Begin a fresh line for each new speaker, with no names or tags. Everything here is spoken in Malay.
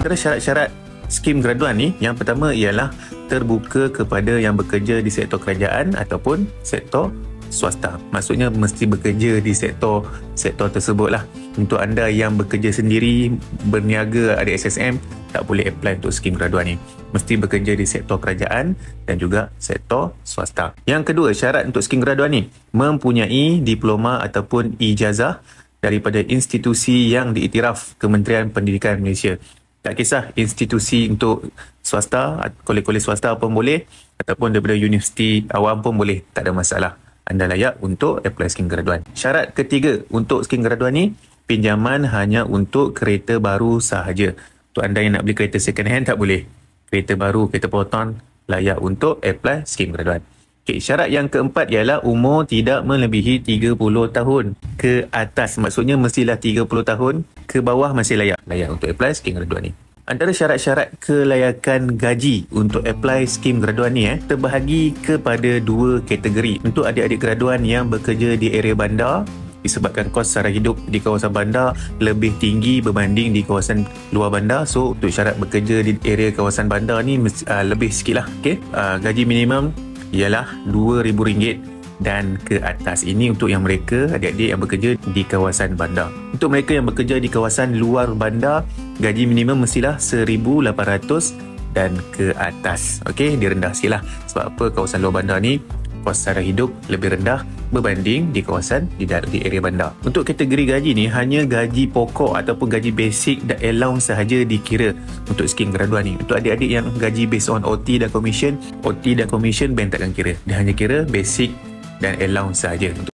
Antara syarat-syarat skim graduan ni, yang pertama ialah terbuka kepada yang bekerja di sektor kerajaan ataupun sektor swasta. Maksudnya mesti bekerja di sektor tersebut lah. Untuk anda yang bekerja sendiri, berniaga, ada SSM, tak boleh apply untuk skim graduan ni. Mesti bekerja di sektor kerajaan dan juga sektor swasta. Yang kedua, syarat untuk skim graduan ni mempunyai diploma ataupun ijazah daripada institusi yang diiktiraf Kementerian Pendidikan Malaysia. Tak kisah institusi untuk swasta, kolej-kolej swasta pun boleh, ataupun daripada universiti awam pun boleh, tak ada masalah. Anda layak untuk apply skim graduan. Syarat ketiga untuk skim graduan ni, pinjaman hanya untuk kereta baru sahaja. Untuk anda yang nak beli kereta second hand tak boleh. Kereta baru, kereta proton layak untuk apply skim graduan. Okay, syarat yang keempat ialah umur tidak melebihi 30 tahun ke atas. Maksudnya mestilah 30 tahun ke bawah masih layak untuk apply skim graduan ni. Antara syarat-syarat kelayakan gaji untuk apply skim graduan ni terbahagi kepada dua kategori. Untuk adik-adik graduan yang bekerja di area bandar, disebabkan kos sara hidup di kawasan bandar lebih tinggi berbanding di kawasan luar bandar. So untuk syarat bekerja di area kawasan bandar ni lebih sikit lah. Okay? Gaji minimum ialah RM2,000 dan ke atas. Ini untuk yang mereka, adik-adik yang bekerja di kawasan bandar. Untuk mereka yang bekerja di kawasan luar bandar, gaji minimum mestilah RM1,800 dan ke atas. Okey, dia rendah sikit lah. Sebab apa? Kawasan luar bandar ni kos sara hidup lebih rendah berbanding di kawasan di area bandar. Untuk kategori gaji ni, hanya gaji pokok ataupun gaji basic dan allowance sahaja dikira untuk skim graduan ni. Untuk adik-adik yang gaji based on OT dan commission bank takkan kira. Dia hanya kira basic dan allowance sahaja.